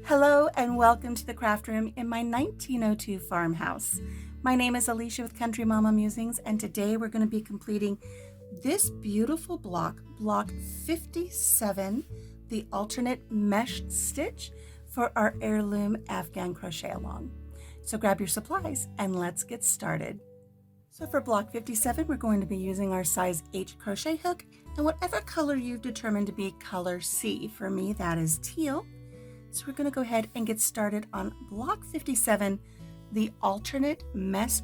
Hello and welcome to the craft room in my 1902 farmhouse. My name is Alicia with Country Mama Musings, and today we're going to be completing this beautiful block 57, the alternate mesh stitch for our heirloom Afghan crochet along. So grab your supplies and let's get started. So for block 57, we're going to be using our size H crochet hook and whatever color you've determined to be color C. For me, that is teal. So we're going to go ahead and get started on block 57, the alternate mesh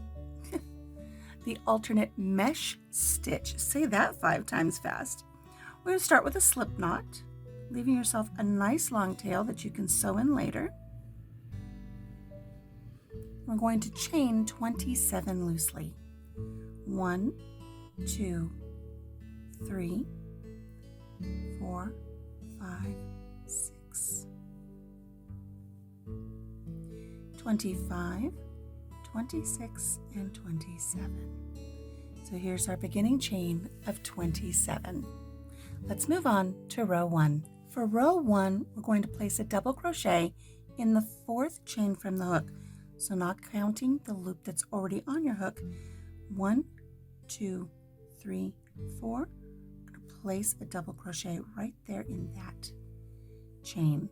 stitch. Say that 5 times fast. We're going to start with a slip knot, leaving yourself a nice long tail that you can sew in later. We're going to chain 27 loosely. 1, 2, 3, 4, 5, 6. 25, 26, and 27. So here's our beginning chain of 27. Let's move on to row 1. For row 1, we're going to place a double crochet in the 4th chain from the hook. So not counting the loop that's already on your hook. 1, 2, 3, 4. I'm going to place a double crochet right there in that chain.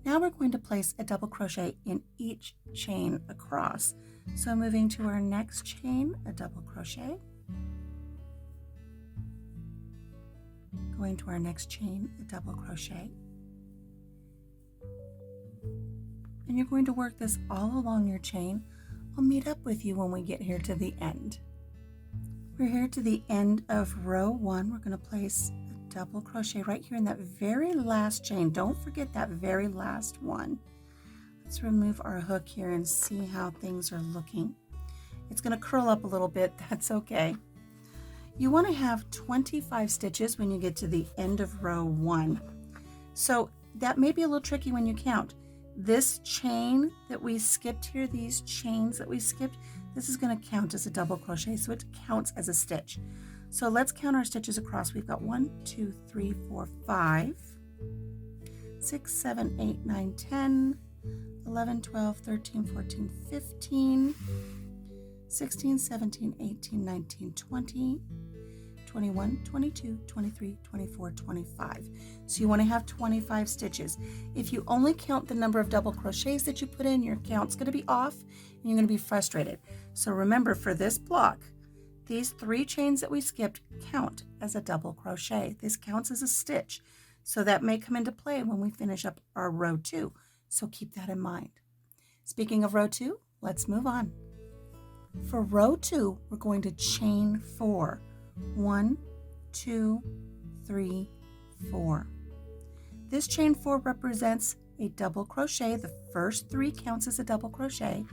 Now we're going to place a double crochet in each chain across. So moving to our next chain, a double crochet. Going to our next chain, a double crochet. And you're going to work this all along your chain. I'll meet up with you when we get here to the end. We're here to the end of row 1. We're going to place double crochet right here in that very last chain. Don't forget that very last one. Let's remove our hook here and see how things are looking. It's going to curl up a little bit. That's okay. You want to have 25 stitches when you get to the end of row 1. So that may be a little tricky when you count. This chain that we skipped here, these chains that we skipped, this is going to count as a double crochet, so it counts as a stitch. So let's count our stitches across. We've got 1, 2, 3, 4, 5, 6, 7, 8, 9, 10, 11, 12, 13, 14, 15, 16, 17, 18, 19, 20, 21, 22, 23, 24, 25. So you want to have 25 stitches. If you only count the number of double crochets that you put in, your count's going to be off and you're going to be frustrated. So remember, for this block, these 3 chains that we skipped count as a double crochet. This counts as a stitch. So that may come into play when we finish up our row 2. So keep that in mind. Speaking of row 2, let's move on. For row 2, we're going to chain 4. 1, 2, 3, 4. This chain 4 represents a double crochet. The first 3 counts as a double crochet,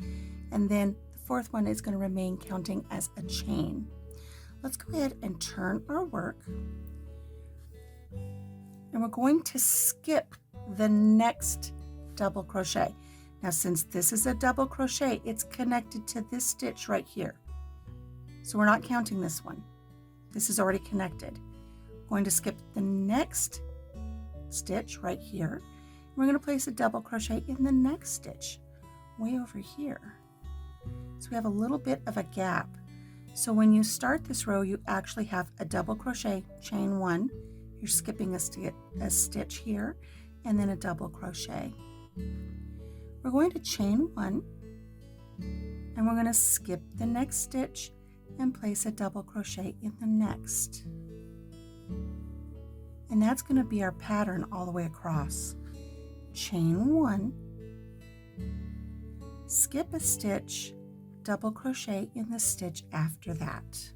and then the 4th one is going to remain counting as a chain. Let's go ahead and turn our work, and we're going to skip the next double crochet. Now, since this is a double crochet, it's connected to this stitch right here, so we're not counting this one. This is already connected. We're going to skip the next stitch right here. We're going to place a double crochet in the next stitch way over here. So we have a little bit of a gap. So when you start this row, you actually have a double crochet, chain 1. You're skipping a stitch here, and then a double crochet. We're going to chain 1, and we're going to skip the next stitch and place a double crochet in the next. And that's going to be our pattern all the way across. Chain 1, skip a stitch, double crochet in the stitch after that.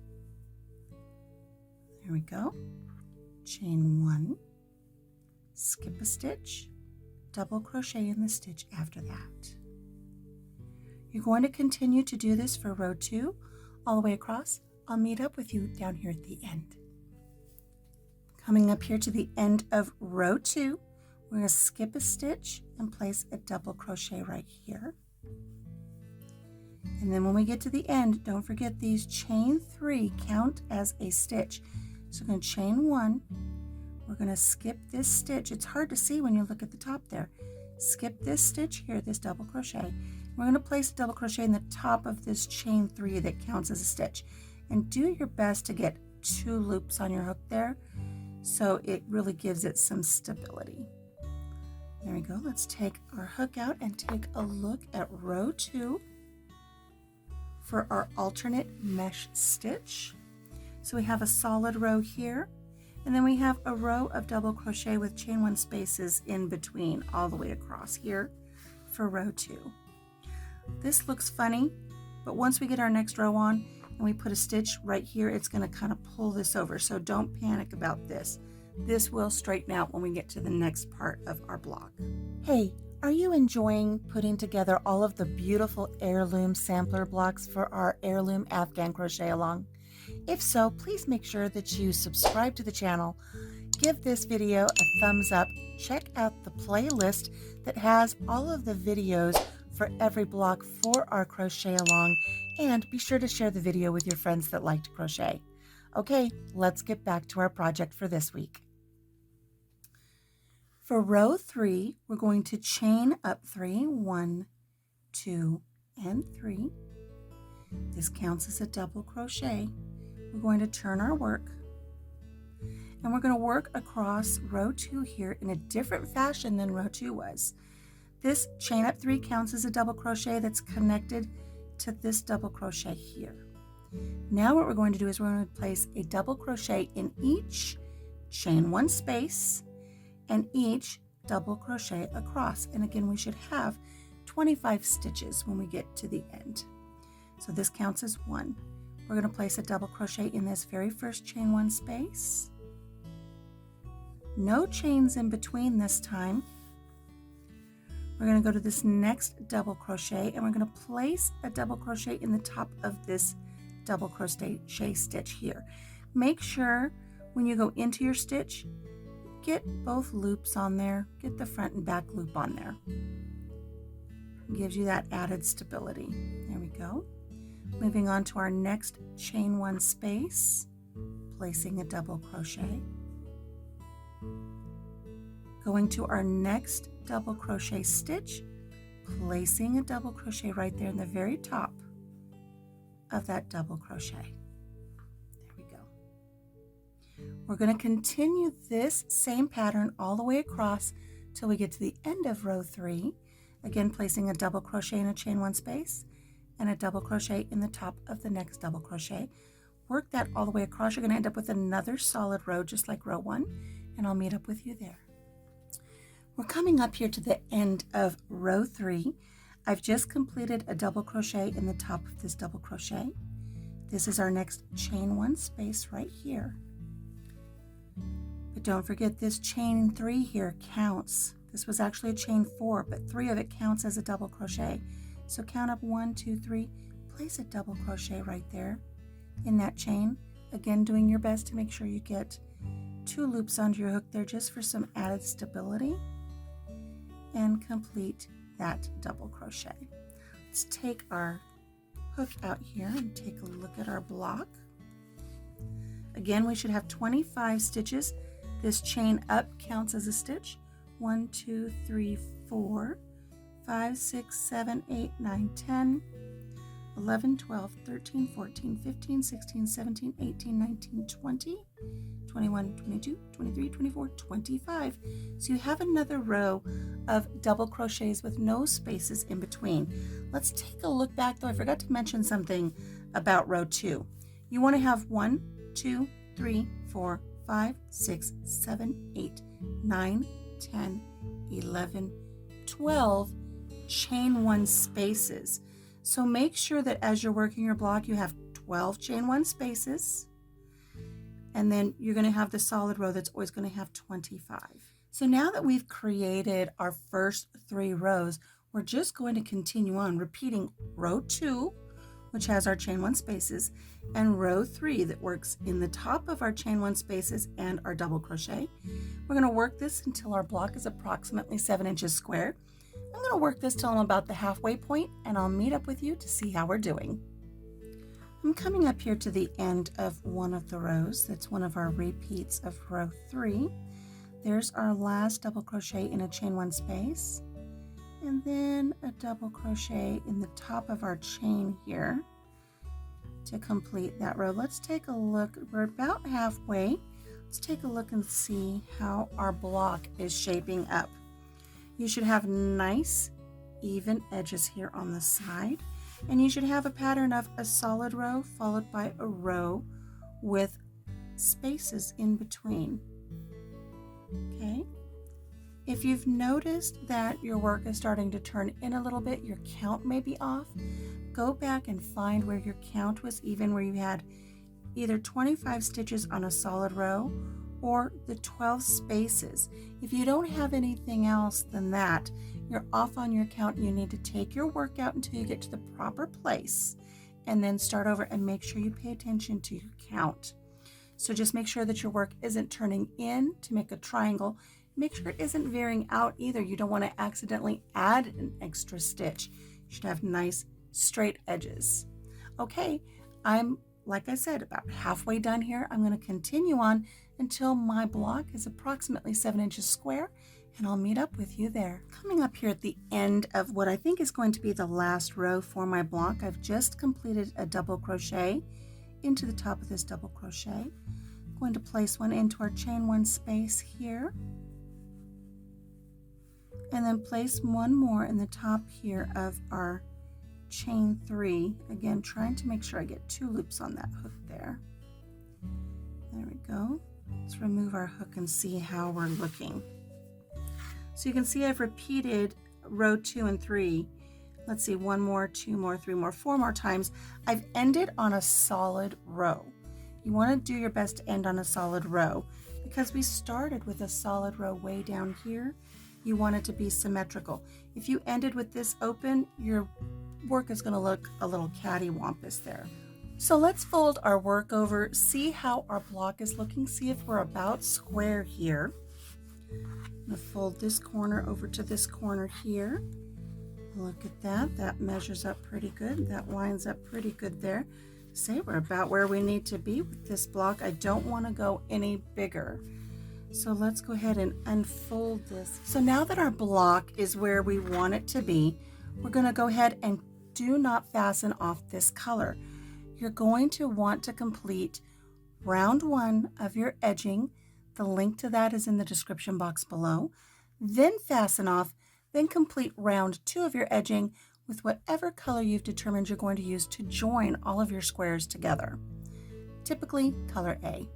There we go. Chain 1, skip a stitch, double crochet in the stitch after that. You're going to continue to do this for row 2 all the way across. I'll meet up with you down here at the end. Coming up here to the end of row 2, we're going to skip a stitch and place a double crochet right here. And then when we get to the end, don't forget these chain 3 count as a stitch. So we're going to chain 1. We're going to skip this stitch. It's hard to see when you look at the top there. Skip this stitch here, this double crochet. We're going to place a double crochet in the top of this chain 3 that counts as a stitch. And do your best to get 2 loops on your hook there, so it really gives it some stability. There we go. Let's take our hook out and take a look at row 2 for our alternate mesh stitch. So we have a solid row here, and then we have a row of double crochet with chain 1 spaces in between all the way across here for row 2. This looks funny, but once we get our next row on and we put a stitch right here, it's going to kind of pull this over. So don't panic about this. This will straighten out when we get to the next part of our block. Hey, are you enjoying putting together all of the beautiful heirloom sampler blocks for our heirloom Afghan crochet along? If so, please make sure that you subscribe to the channel, give this video a thumbs up, check out the playlist that has all of the videos for every block for our crochet along, and be sure to share the video with your friends that like to crochet. Okay, let's get back to our project for this week. For row 3, we're going to chain up 3, 1, 2, and 3. This counts as a double crochet. We're going to turn our work, and we're going to work across row 2 here in a different fashion than row 2 was. This chain up 3 counts as a double crochet that's connected to this double crochet here. Now what we're going to do is we're going to place a double crochet in each chain 1 space and each double crochet across. And again, we should have 25 stitches when we get to the end. So this counts as 1. We're going to place a double crochet in this very first chain 1 space. No chains in between this time. We're going to go to this next double crochet, and we're going to place a double crochet in the top of this double crochet stitch here. Make sure when you go into your stitch, get both loops on there. Get the front and back loop on there. It gives you that added stability. There we go. Moving on to our next chain 1 space, placing a double crochet. Going to our next double crochet stitch, placing a double crochet right there in the very top of that double crochet. There we go. We're going to continue this same pattern all the way across till we get to the end of row 3. Again, placing a double crochet in a chain 1 space and a double crochet in the top of the next double crochet. Work that all the way across. You're going to end up with another solid row just like row 1, and I'll meet up with you there. We're coming up here to the end of row 3. I've just completed a double crochet in the top of this double crochet. This is our next chain 1 space right here. But don't forget this chain 3 here counts. This was actually a chain 4, but 3 of it counts as a double crochet. So count up 1, 2, 3, place a double crochet right there in that chain. Again, doing your best to make sure you get 2 loops under your hook there just for some added stability, and complete that double crochet. Let's take our hook out here and take a look at our block. Again, we should have 25 stitches. This chain up counts as a stitch. 1, 2, 3, 4, 5, 6, 7, 8, 9, 10, 11, 12, 13, 14, 15, 16, 17, 18, 19, 20, 21, 22, 23, 24, 25. So you have another row of double crochets with no spaces in between. Let's take a look back though. I forgot to mention something about row 2. You want to have 1, 2, 3, 4, 5, 6, 7, 8, 9, 10, 11, 12 chain 1 spaces. So make sure that as you're working your block, you have 12 chain 1 spaces, and then you're going to have the solid row that's always going to have 25. So now that we've created our first 3 rows, we're just going to continue on repeating row 2, which has our chain 1 spaces, and row 3 that works in the top of our chain 1 spaces and our double crochet. We're going to work this until our block is approximately 7 inches square. I'm going to work this till I'm about the halfway point, and I'll meet up with you to see how we're doing. I'm coming up here to the end of one of the rows. That's one of our repeats of row 3. There's our last double crochet in a chain 1 space, and then a double crochet in the top of our chain here to complete that row. Let's take a look. We're about halfway. Let's take a look and see how our block is shaping up. You should have nice even edges here on the side, and you should have a pattern of a solid row followed by a row with spaces in between. Okay, if you've noticed that your work is starting to turn in a little bit, your count may be off, go back and find where your count was even, where you had either 25 stitches on a solid row or the 12 spaces. If you don't have anything else than that, you're off on your count. You need to take your work out until you get to the proper place and then start over, and make sure you pay attention to your count. So just make sure that your work isn't turning in to make a triangle. Make sure it isn't veering out either. You don't want to accidentally add an extra stitch. You should have nice straight edges. Okay, I'm, like I said, about halfway done here. I'm going to continue on until my block is approximately 7 inches square, and I'll meet up with you there. Coming up here at the end of what I think is going to be the last row for my block, I've just completed a double crochet into the top of this double crochet. I'm going to place one into our chain 1 space here, and then place one more in the top here of our chain 3. Again, trying to make sure I get 2 loops on that hook there. There we go. Let's remove our hook and see how we're looking. So you can see I've repeated row 2 and 3. Let's see, 1 more, 2 more, 3 more, 4 more times. I've ended on a solid row. You want to do your best to end on a solid row because we started with a solid row way down here. You want it to be symmetrical. If you ended with this open, your work is going to look a little cattywampus there. So let's fold our work over, see how our block is looking, see if we're about square here. I'm going to fold this corner over to this corner here. Look at that. That measures up pretty good. That lines up pretty good there. Say we're about where we need to be with this block. I don't want to go any bigger. So let's go ahead and unfold this. So now that our block is where we want it to be, we're going to go ahead and do not fasten off this color. You're going to want to complete round 1 of your edging. The link to that is in the description box below. Then fasten off, then complete round 2 of your edging with whatever color you've determined you're going to use to join all of your squares together. Typically color A.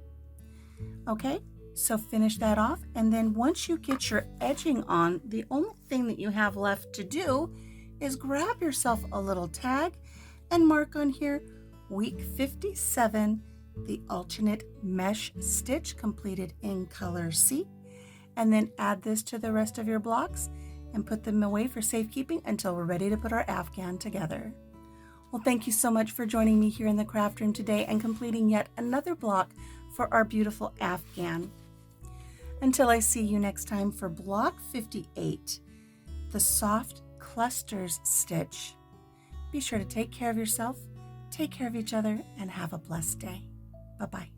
Okay, so finish that off, and then once you get your edging on, the only thing that you have left to do is grab yourself a little tag and mark on here week 57, the alternate mesh stitch completed in color C, and then add this to the rest of your blocks and put them away for safekeeping until we're ready to put our Afghan together. Well, thank you so much for joining me here in the craft room today and completing yet another block for our beautiful Afghan. Until I see you next time for block 58, the soft clusters stitch. Be sure to take care of yourself, take care of each other, and have a blessed day. Bye-bye.